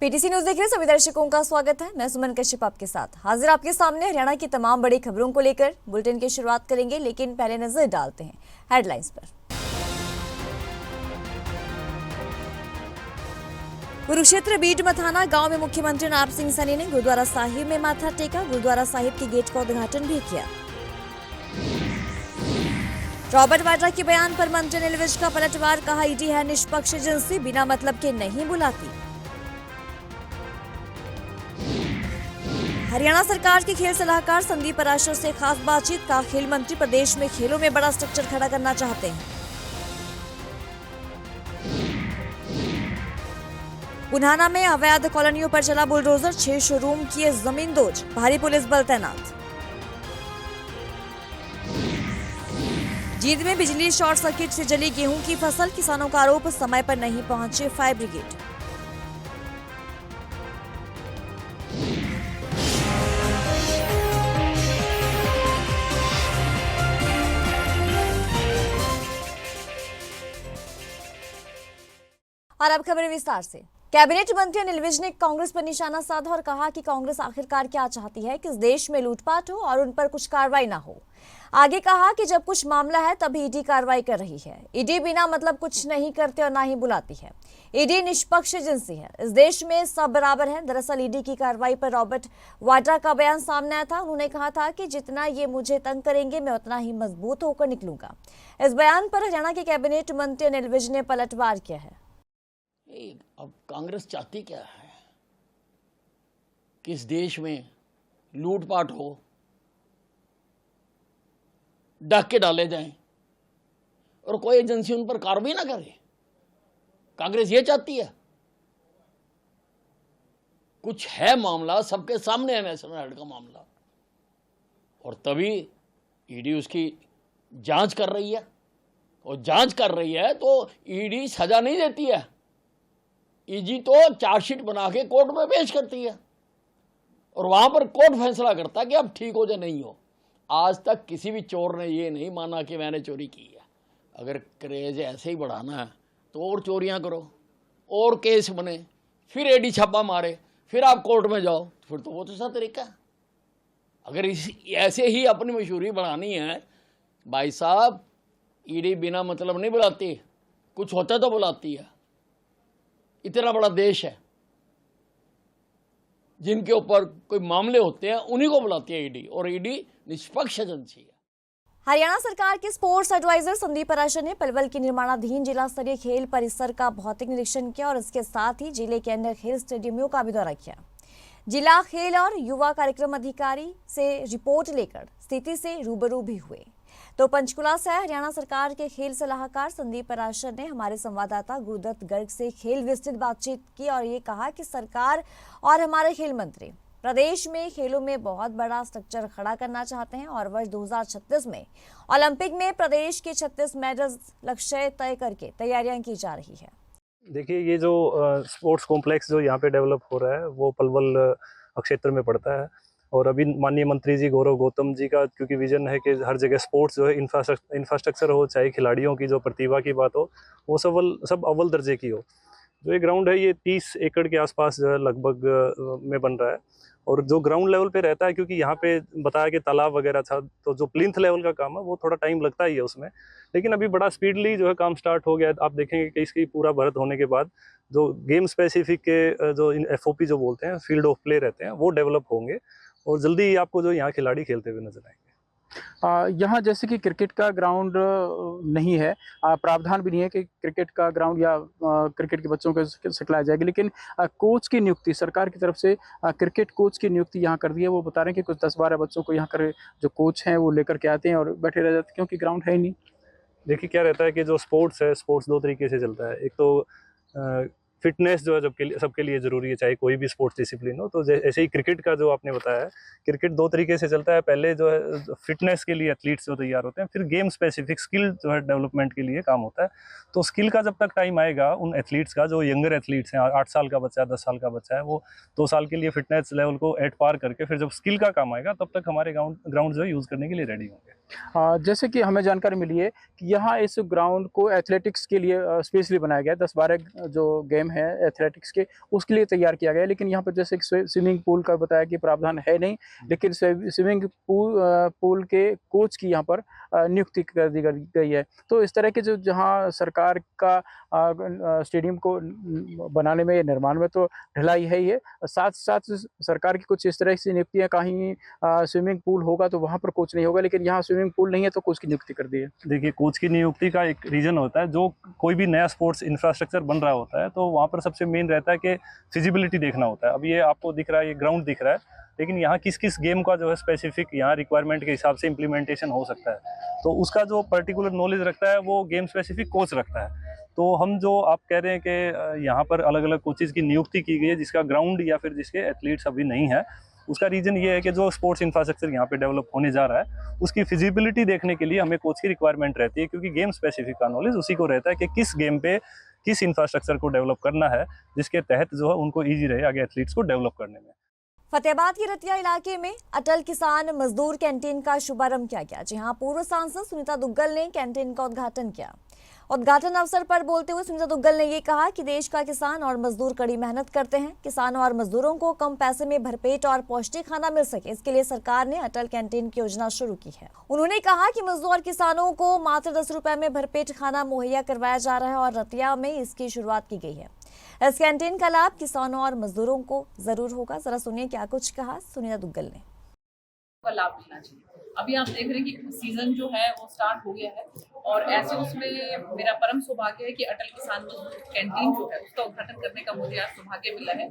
PTC news देख रहे सभी दर्शकों का स्वागत है। मैं सुमन कश्यप आपके साथ हाजिर आपके सामने हरियाणा की तमाम बड़ी खबरों को लेकर बुलेटिन की शुरुआत करेंगे, लेकिन पहले नजर डालते हैं हेडलाइंस पर। कुरुक्षेत्र बीड मथाना गांव में मुख्यमंत्री नायब सिंह सैनी ने गुरुद्वारा साहिब में माथा टेका। गुरुद्वारा साहिब के गेट का उद्घाटन भी किया। रॉबर्ट वाड्रा के बयान पर मंत्री अनिल विज का पलटवार, कहा ईडी है निष्पक्ष एजेंसी, बिना मतलब के नहीं बुलाती। हरियाणा सरकार के खेल सलाहकार संदीप पराशर से खास बातचीत, का खेल मंत्री प्रदेश में खेलों में बड़ा स्ट्रक्चर खड़ा करना चाहते हैं। पुनाना में अवैध कॉलोनियों पर चला बुलडोजर, 6 शोरूम किए जमींदोज, भारी पुलिस बल तैनात। जींद में बिजली शॉर्ट सर्किट से जली गेहूं की फसल, किसानों का आरोप समय पर नहीं पहुंचे फायर ब्रिगेड। और अब खबरें विस्तार से। कैबिनेट मंत्री अनिल विज ने कांग्रेस पर निशाना साधा और कहा कि कांग्रेस आखिरकार क्या चाहती है कि इस देश में लूटपाट हो और उन पर कुछ कार्रवाई ना हो। आगे कहा कि जब कुछ मामला है तभी ईडी कार्रवाई कर रही है। ईडी बिना मतलब कुछ नहीं करते और ना ही बुलाती है। ईडी निष्पक्ष एजेंसी है, इस देश में सब बराबर है। दरअसल ईडी की कार्रवाई पर रॉबर्ट वाड्रा का बयान सामने आया था। उन्होंने कहा था कि जितना ये मुझे तंग करेंगे मैं उतना ही मजबूत होकर निकलूंगा। इस बयान पर हरियाणा के कैबिनेट मंत्री अनिल विज ने पलटवार किया है। अब कांग्रेस चाहती क्या है कि इस देश में लूटपाट हो, डाके डाले जाएं और कोई एजेंसी उन पर कार्रवाई ना करे। कांग्रेस ये चाहती है। कुछ है मामला, सबके सामने है नेशनल हेड का मामला, और तभी ईडी उसकी जांच कर रही है। और जांच कर रही है तो ईडी सजा नहीं देती है। ईडी तो चार्जशीट बना के कोर्ट में पेश करती है और वहां पर कोर्ट फैसला करता है कि अब ठीक हो या नहीं हो। आज तक किसी भी चोर ने ये नहीं माना कि मैंने चोरी की है। अगर क्रेज ऐसे ही बढ़ाना है तो और चोरियां करो, और केस बने, फिर ईडी छापा मारे, फिर आप कोर्ट में जाओ, फिर तो वो दूसरा तरीका है। अगर ऐसे ही अपनी मशहूरी बढ़ानी है, भाई साहब, ईडी बिना मतलब नहीं बुलाती, कुछ होता तो बुलाती है। इतना बड़ा देश है, जिनके ऊपर कोई मामले होते हैं उन्हीं को बुलाती है ईडी, और ईडी निष्पक्ष एजेंसी है। हरियाणा सरकार के स्पोर्ट्स एडवाइजर संदीप पराशर ने पलवल के निर्माणाधीन जिला स्तरीय खेल परिसर का भौतिक निरीक्षण किया और इसके साथ ही जिले के अन्य खेल स्टेडियमों का भी दौरा किया। जिला खेल और युवा कार्यक्रम अधिकारी से रिपोर्ट लेकर स्थिति से रूबरू भी हुए। तो पंचकुला से हरियाणा सरकार के खेल सलाहकार संदीप पराशर ने हमारे संवाददाता गुरुदत्त गर्ग से खेल विस्तृत बातचीत की और ये कहा कि सरकार और हमारे खेल मंत्री प्रदेश में खेलों में बहुत बड़ा स्ट्रक्चर खड़ा करना चाहते हैं और वर्ष 2036 में ओलंपिक में प्रदेश के 36 मेडल लक्ष्य तय करके तैयारियां की जा रही है। देखिए, ये जो स्पोर्ट्स कॉम्प्लेक्स जो यहाँ पे डेवलप हो रहा है वो पलवल क्षेत्र में पड़ता है। और अभी माननीय मंत्री जी गौरव गौतम जी का क्योंकि विजन है कि हर जगह स्पोर्ट्स जो है इंफ्रास्ट्रक्चर हो, चाहे खिलाड़ियों की जो प्रतिभा की बात हो, वो सब अव्वल दर्जे की हो। जो ये ग्राउंड है ये 30 एकड़ के आसपास जो है लगभग में बन रहा है। और जो ग्राउंड लेवल पे रहता है, क्योंकि यहाँ पे बताया कि तालाब वगैरह था, तो जो प्लिंथ लेवल का काम है वो थोड़ा टाइम लगता ही है उसमें, लेकिन अभी बड़ा स्पीडली जो है काम स्टार्ट हो गया है। आप देखेंगे कि इसकी पूरा भरत होने के बाद जो गेम स्पेसिफिक के जो FOP जो बोलते हैं, फील्ड ऑफ प्ले रहते हैं, वो डेवलप होंगे और जल्दी ही आपको जो यहाँ खिलाड़ी खेलते हुए नजर आएंगे। यहाँ जैसे कि क्रिकेट का ग्राउंड नहीं है, प्रावधान भी नहीं है कि क्रिकेट का ग्राउंड या क्रिकेट के बच्चों को सिखलाया जाएगा, लेकिन कोच की नियुक्ति सरकार की तरफ से क्रिकेट कोच की नियुक्ति यहाँ कर दी है। वो बता रहे हैं कि कुछ 10-12 बच्चों को यहाँ कर जो कोच हैं वो लेकर के आते हैं और बैठे रह जाते हैं क्योंकि ग्राउंड है ही नहीं। देखिए, क्या रहता है कि जो स्पोर्ट्स है, स्पोर्ट्स 2 तरीके से चलता है। एक तो फिटनेस जो है सबके लिए ज़रूरी है, चाहे कोई भी स्पोर्ट्स डिसिप्लिन हो। तो ऐसे ही क्रिकेट का जो आपने बताया है, क्रिकेट 2 तरीके से चलता है। पहले जो है फिटनेस के लिए एथलीट्स जो तैयार होते हैं, फिर गेम स्पेसिफिक स्किल जो है डेवलपमेंट के लिए काम होता है। तो स्किल का जब तक टाइम आएगा उन एथलीट्स का, जो यंगर एथलीट्स हैं, 8 साल का बच्चा है, 10 साल का बच्चा है, वो 2 साल के लिए फिटनेस लेवल को एट पार करके फिर जब स्किल का काम आएगा तब तक हमारे ग्राउंड जो है यूज़ करने के लिए रेडी होंगे। जैसे कि हमें जानकारी मिली है कि यहाँ इस ग्राउंड को एथलेटिक्स के लिए स्पेशली बनाया गया है। 10-12 जो गेम है एथलेटिक्स के उसके लिए तैयार किया गया है। लेकिन यहाँ पर जैसे कि स्विमिंग पूल का बताया कि प्रावधान है नहीं, लेकिन स्विमिंग पूल के कोच की यहाँ पर नियुक्ति कर दी गई है। तो इस तरह के जो जहाँ सरकार का स्टेडियम को बनाने में, निर्माण में तो ढिलाई है ही है, साथ साथ सरकार की कुछ इस तरह की नियुक्तियाँ, कहीं स्विमिंग पूल होगा तो वहाँ पर कोच नहीं होगा, लेकिन यहाँ स्विमिंग पूल नहीं है तो कोच की नियुक्ति कर दी है। देखिए, कोच की नियुक्ति का एक रीज़न होता है, जो कोई भी नया स्पोर्ट्स इंफ्रास्ट्रक्चर बन रहा होता है तो वहाँ पर सबसे मेन रहता है कि फिजिबिलिटी देखना होता है। अब ये आपको दिख रहा है, ये ग्राउंड दिख रहा है, लेकिन यहाँ किस किस गेम का जो है स्पेसिफिक यहाँ रिक्वायरमेंट के हिसाब से इम्प्लीमेंटेशन हो सकता है, तो उसका जो पर्टिकुलर नॉलेज रखता है वो गेम स्पेसिफिक कोच रखता है। तो हम जो आप कह रहे हैं कि यहाँ पर अलग अलग कोचेज़ की नियुक्ति की गई है जिसका ग्राउंड या फिर जिसके एथलीट्स अभी नहीं है, उसका रीज़न ये है कि जो स्पोर्ट्स इंफ्रास्ट्रक्चर यहाँ पे डेवलप होने जा रहा है उसकी फिजिबिलिटी देखने के लिए हमें कोच की रिक्वायरमेंट रहती है, क्योंकि गेम स्पेसिफिक का नॉलेज उसी को रहता है कि किस गेम पे किस इंफ्रास्ट्रक्चर को डेवलप करना है, जिसके तहत जो है उनको ईजी रहे आगे एथलीट्स को डेवलप करने में। फतेहाबाद के रतिया इलाके में अटल किसान मजदूर कैंटीन का शुभारंभ किया गया। जहां पूर्व सांसद सुनीता दुग्गल ने कैंटीन का उद्घाटन किया। उद्घाटन अवसर पर बोलते हुए सुनीता दुग्गल ने ये कहा कि देश का किसान और मजदूर कड़ी मेहनत करते हैं। किसानों और मजदूरों को कम पैसे में भरपेट और पौष्टिक खाना मिल सके, इसके लिए सरकार ने अटल कैंटीन की योजना शुरू की है। उन्होंने कहा कि मजदूर और किसानों को मात्र 10 रुपए में भरपेट खाना मुहैया करवाया जा रहा है और रतिया में इसकी शुरुआत की गई है। इस कैंटीन का लाभ किसानों और मजदूरों को जरूर होगा। जरा सुनिए क्या कुछ कहा सुनीता दुग्गल ने। का लाभ लेना चाहिए। अभी आप देख रहे हैं कि सीजन जो है वो स्टार्ट हो गया है और ऐसे उसमें मेरा परम सौभाग्य है कि अटल किसान मजदूर कैंटीन जो है उसका उद्घाटन करने का मुझे आज सौभाग्य मिला है,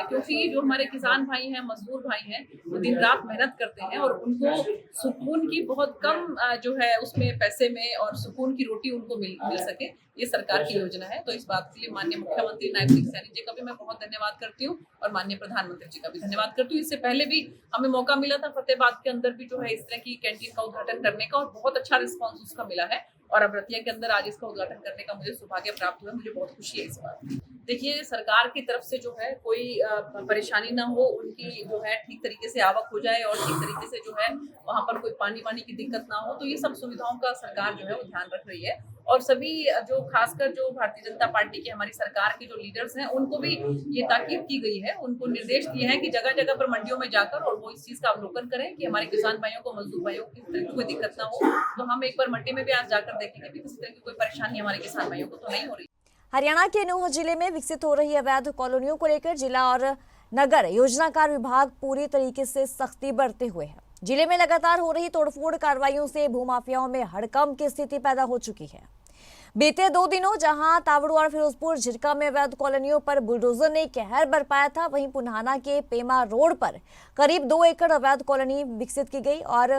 क्योंकि जो हमारे किसान भाई हैं, मजदूर भाई हैं, वो दिन रात मेहनत करते हैं और उनको सुकून की बहुत कम जो है उसमें पैसे में और सुकून की रोटी उनको मिल सके, ये सरकार की योजना है। तो इस बात के लिए माननीय मुख्यमंत्री नायब सिंह सैनी जी का भी मैं बहुत धन्यवाद करती हूँ और माननीय प्रधानमंत्री जी का भी धन्यवाद करती हूँ। इससे पहले भी हमें मौका मिला था फतेहाबाद के अंदर भी जो है इस तरह की कैंटीन का उद्घाटन करने का और बहुत अच्छा रिस्पॉन्स उसका मिला है और अब रतिया के अंदर आज इसका उद्घाटन करने का मुझे सौभाग्य प्राप्त हुआ। मुझे बहुत खुशी है इस बात की। देखिए, सरकार की तरफ से जो है कोई परेशानी ना हो, उनकी जो है ठीक तरीके से आवक हो जाए और ठीक तरीके से जो है वहाँ पर कोई पानी वानी की दिक्कत ना हो, तो ये सब सुविधाओं का सरकार जो है वो ध्यान रख रही है। और सभी जो खासकर जो भारतीय जनता पार्टी की हमारी सरकार के जो लीडर्स हैं उनको भी ये ताकीद की गई है, उनको निर्देश दिए हैं कि जगह जगह पर मंडियों में जाकर और वो इस चीज का अवलोकन करें कि हमारे किसान भाइयों को, मजदूर भाइयों को किस तरह की कोई दिक्कत ना हो। तो हम एक बार मंडी में भी आज जाकर देखेंगे कि किसी तरह की कोई परेशानी हमारे किसान भाइयों को तो नहीं हो रही। हरियाणा के नूंह जिले में विकसित हो रही अवैध कॉलोनियों को लेकर जिला और नगर योजनाकार विभाग पूरी तरीके से सख्ती बरते हुए है। जिले में लगातार हो रही तोड़फोड़ कार्रवाइयों से भूमाफियाओं में हड़कंप की स्थिति पैदा हो चुकी है। बीते 2 दिनों जहां तावड़ू और फिरोजपुर झिरका में अवैध कॉलोनियों पर बुलडोजर ने कहर बरपाया था, वहीं पुन्हाना के पेमा रोड पर करीब 2 एकड़ अवैध कॉलोनी विकसित की गई और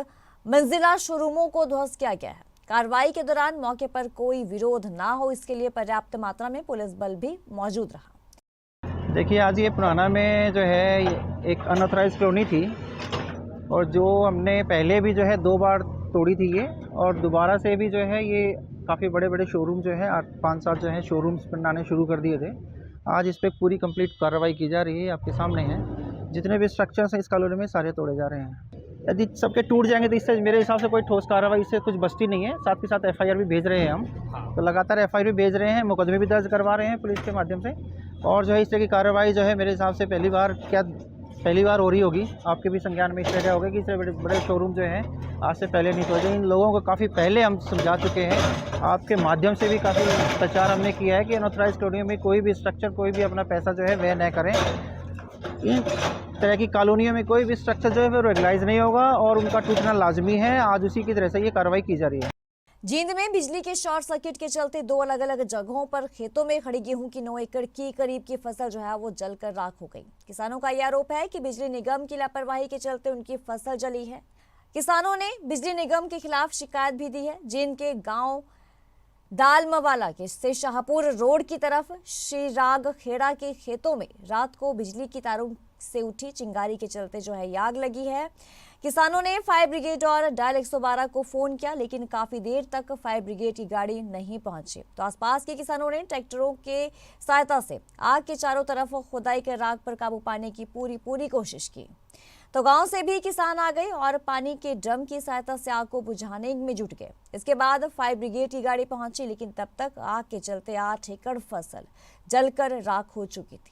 मंजिला शोरूमों को ध्वस्त किया गया है। कार्रवाई के दौरान मौके पर कोई विरोध ना हो, इसके लिए पर्याप्त मात्रा में पुलिस बल भी मौजूद रहा। देखिए, आज ये पुराना में जो है एक अनऑथराइज कॉलोनी थी और जो हमने पहले भी जो है 2 बार तोड़ी थी ये, और दोबारा से भी जो है ये काफ़ी बड़े बड़े शोरूम जो है 8-5 जो है शोरूम्स बनाने शुरू कर दिए थे। आज इस पर पूरी कंप्लीट कार्रवाई की जा रही है, आपके सामने है। जितने भी स्ट्रक्चर्स हैं इस कॉलोनी में सारे तोड़े जा रहे हैं। यदि सबके टूट जाएंगे तो इससे मेरे हिसाब से कोई ठोस कार्रवाई इससे कुछ बचती नहीं है। साथ ही साथ FIR भी भेज रहे हैं हम, तो लगातार FIR भी भेज रहे हैं, मुकदमे भी दर्ज करवा रहे हैं पुलिस के माध्यम से। और जो है इस तरह की कार्रवाई जो है मेरे हिसाब से पहली बार हो रही होगी, आपके भी संज्ञान में इस तरह होगा कि इस तरह बड़े बड़े शोरूम जो हैं आज से पहले नहीं तोड़े। इन लोगों को काफ़ी पहले हम समझा चुके हैं, आपके माध्यम से भी काफ़ी प्रचार हमने किया है कि अनऑथराइज कॉलोनियों में कोई भी स्ट्रक्चर, कोई भी अपना पैसा जो है व्यय न करें। इन तरह की कॉलोनियों में कोई भी स्ट्रक्चर जो है वो रेगुलाइज नहीं होगा और उनका टूटना लाजमी है। आज उसी की तरह से ये कार्रवाई की जा रही है। जींद में बिजली के शॉर्ट सर्किट के चलते 2 अलग अलग जगहों पर खेतों में खड़ी गेहूं की 9 एकड़ की करीब की फसल जो है वो जलकर राख हो गई। किसानों का यह आरोप है कि बिजली निगम की लापरवाही के चलते उनकी फसल जली है। किसानों ने बिजली निगम के खिलाफ शिकायत भी दी है। जींद के गांव दालमवाला के से शाहपुर रोड की तरफ श्रीराग खेड़ा के खेतों में रात को बिजली की तारों से उठी चिंगारी के चलते जो है आग लगी है। किसानों ने फायर ब्रिगेड और डायल 112 को फोन किया, लेकिन काफी देर तक फायर ब्रिगेड की गाड़ी नहीं पहुंची। तो आसपास के किसानों ने ट्रैक्टरों के सहायता से आग के चारों तरफ खुदाई कर आग पर काबू पाने की पूरी कोशिश की। तो गांव से भी किसान आ गए और पानी के ड्रम की सहायता से आग को बुझाने में जुट गए। इसके बाद फायर ब्रिगेड की गाड़ी पहुंची, लेकिन तब तक आग के चलते 8 एकड़ फसल जलकर राख हो चुकी थी।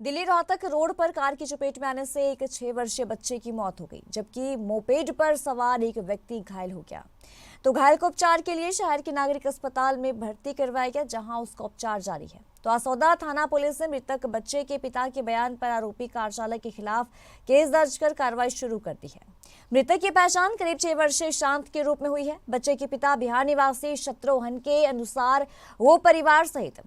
दिल्ली रोहतक रोड पर कार की चपेट में आने से एक 6 वर्षीय बच्चे की मौत हो गई, जबकि मोपेड पर सवार एक व्यक्ति घायल हो गया। तो घायल को उपचार के लिए शहर के नागरिक अस्पताल में भर्ती करवाया गया, जहां उसका उपचार जारी है। तो आसौदा थाना पुलिस ने मृतक बच्चे के पिता के बयान पर आरोपी कार चालक के खिलाफ केस दर्ज कर कार्रवाई शुरू कर दी है। मृतक की पहचान करीब 6 वर्षीय शांत के रूप में हुई है। बच्चे के पिता बिहार निवासी शत्रुघ्न के अनुसार वो परिवार सहित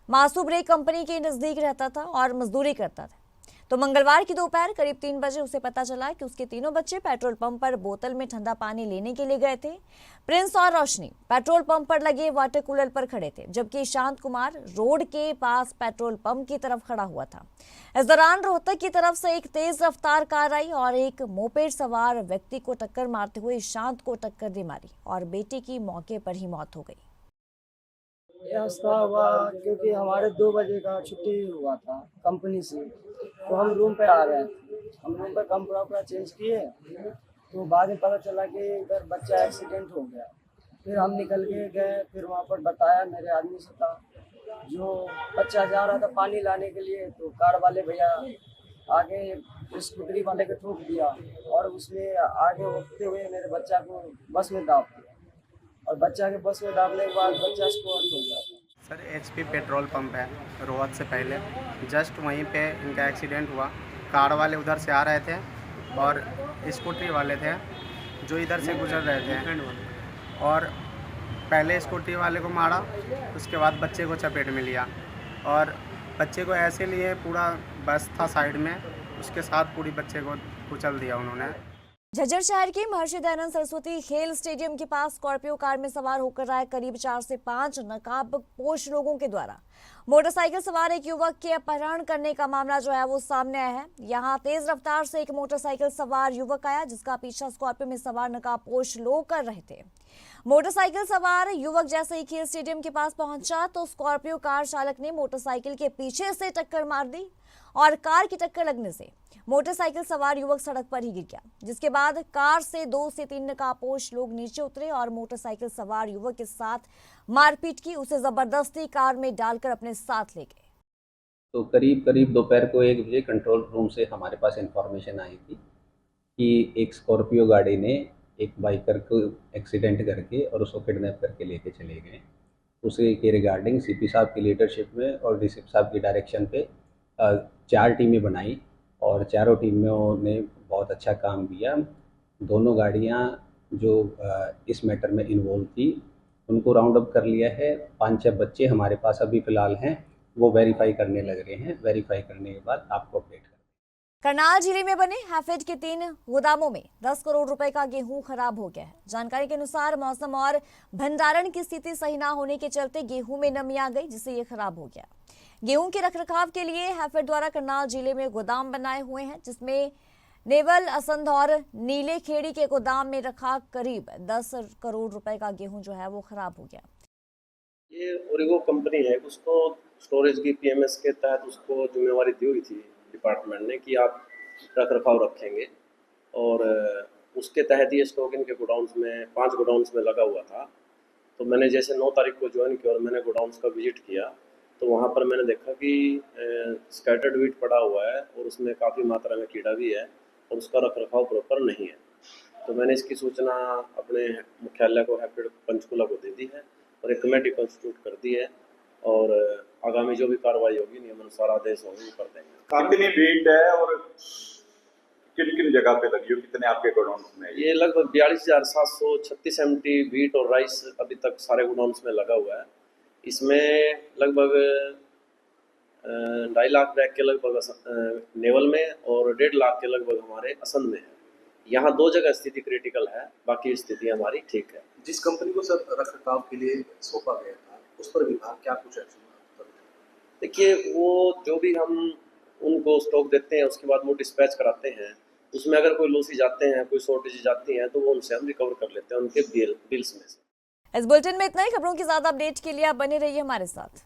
मासूब्रे कंपनी के नजदीक रहता था और मजदूरी करता था। तो मंगलवार की दोपहर करीब 3 बजे उसे पता चला कि उसके तीनों बच्चे पेट्रोल पंप पर बोतल में ठंडा पानी लेने के लिए गए थे। प्रिंस और रोशनी पेट्रोल पंप पर लगे वाटर कूलर पर खड़े थे, जबकि शांत कुमार रोड के पास पेट्रोल पंप की तरफ खड़ा हुआ था। इस दौरान रोहतक की तरफ से एक तेज रफ्तार कार आई और एक मोपेड सवार व्यक्ति को टक्कर मारते हुए शांत को टक्कर दे मारी और बेटी की मौके पर ही मौत हो गई। ये हादसा हुआ क्योंकि हमारे 2 बजे का छुट्टी हुआ था कंपनी से, तो हम रूम पे आ गए थे। हम रूम पे कपड़ा चेंज किए, तो बाद में पता चला कि इधर बच्चा एक्सीडेंट हो गया। फिर हम निकल के गए, फिर वहाँ पर बताया मेरे आदमी से था, जो बच्चा जा रहा था पानी लाने के लिए, तो कार वाले भैया आगे स्कूटरी वाले को ठोक दिया और उसमें आगे होते हुए मेरे बच्चा को बस में दाब दिया और बच्चा के बस में दाबने के बाद बच्चा स्पॉट हो गया। सर HP पेट्रोल पंप है रोहतक से पहले, जस्ट वहीं पे इनका एक्सीडेंट हुआ। कार वाले उधर से आ रहे थे और स्कूटरी वाले थे जो इधर से गुजर रहे थे, और पहले स्कूटरी वाले को मारा, उसके बाद बच्चे को चपेट में लिया और बच्चे को ऐसे लिए, पूरा बस था साइड में, उसके साथ पूरी बच्चे को कुचल दिया उन्होंने। झज्जर शहर के महर्षि दयानंद सरस्वती खेल स्टेडियम के पास स्कॉर्पियो कार में सवार होकर आए करीब 4 से 5 नकाबपोश लोगों के द्वारा मोटरसाइकिल सवार एक युवक के अपहरण करने का मामला जो है वो सामने आया है। यहां तेज रफ्तार से एक मोटरसाइकिल सवार युवक आया, जिसका पीछा स्कॉर्पियो में सवार नकाबपोश लोग कर रहे थे। मोटरसाइकिल सवार युवक जैसे ही खेल स्टेडियम के पास पहुंचा तो स्कॉर्पियो कार चालक ने मोटरसाइकिल के पीछे से टक्कर मार दी और कार की टक्कर लगने से मोटरसाइकिल सवार युवक सड़क पर ही गिर गया, जिसके बाद कार से 2 से 3 नकाबपोश लोग नीचे उतरे और मोटरसाइकिल सवार युवक के साथ मारपीट की, उसे जबरदस्ती कार में डालकर अपने साथ ले गए। तो करीब दोपहर को 1 बजे कंट्रोल रूम से हमारे पास इंफॉर्मेशन आई थी कि एक स्कॉर्पियो गाड़ी ने एक बाइकर को एक्सीडेंट करके और उसको किडनैप करके लेके चले गए। उसी के रिगार्डिंग CP साहब की लीडरशिप में और DCP साहब की डायरेक्शन पे 4 टीमें बनाई और चारों टीमों ने बहुत अच्छा काम किया। दोनों गाड़ियां जो इस मैटर में इन्वॉल्व थी उनको राउंड अप कर लिया है। 5-6 बच्चे हमारे पास अभी फ़िलहाल हैं, वो वेरीफाई करने लग रहे हैं। वेरीफाई करने के बाद आपको अपडेट करें। करनाल जिले में बने हैफेड के 3 गोदामों में 10 करोड़ रुपए का गेहूं खराब हो गया है। जानकारी के अनुसार मौसम और भंडारण की स्थिति सही न होने के चलते गेहूं में नमी आ गई, जिससे ये खराब हो गया। गेहूं के रखरखाव के लिए हैफेड द्वारा करनाल जिले में गोदाम बनाए हुए हैं, जिसमें नेवल, असंध और नीले खेड़ी के गोदाम में रखा करीब 10 करोड़ रुपए का गेहूं जो है वो खराब हो गया। ये ओरिगो कंपनी है, उसको स्टोरेज की PMS के तहत उसको जिम्मेवारी दी हुई थी डिपार्टमेंट ने कि आप रख रखाव रखेंगे, और उसके तहत ये स्टॉक इनके गोडाउन्स में 5 गोडाउन्स में लगा हुआ था। तो मैंने जैसे 9 तारीख को ज्वाइन किया और मैंने गोडाउन्स का विजिट किया, तो वहाँ पर मैंने देखा कि स्कैटर्ड वीट पड़ा हुआ है और उसमें काफ़ी मात्रा में कीड़ा भी है और उसका रख रखाव प्रॉपर नहीं है। तो मैंने इसकी सूचना अपने मुख्यालय को हैफेड पंचकुला को दे दी है और एक कमेटी कॉन्स्टिट्यूट कर दी है, और आगामी जो भी कार्रवाई होगी नियमानुसार आदेश होंगे वो कर देंगे। कितनी वीट है और किन किन जगह पे लगी हो, कितने आपके गोडाउन्स में? ये लगभग 42,736 MT वीट और राइस अभी तक सारे गोडाउन्स में लगा हुआ है। इसमें लगभग 2.5 लाख बैग के लगभग नेवल में और 1.5 लाख के लगभग हमारे असंध में है। यहाँ 2 जगह स्थिति क्रिटिकल है, बाकी स्थिति हमारी ठीक है। जिस कंपनी को सर रख रखाव के लिए सौंपा गया था उस पर विभाग क्या कुछ एक्शन? देखिए, वो जो भी हम उनको स्टॉक देते हैं उसके बाद वो डिस्पैच कराते हैं, उसमें अगर कोई लॉसेज जाते हैं, कोई शॉर्टेज जाती हैं, तो वो उनसे हम रिकवर कर लेते हैं उनके बिल्स में से। इस बुलेटिन में इतना ही। खबरों की ज्यादा अपडेट के लिए आप बने रहिए हमारे साथ।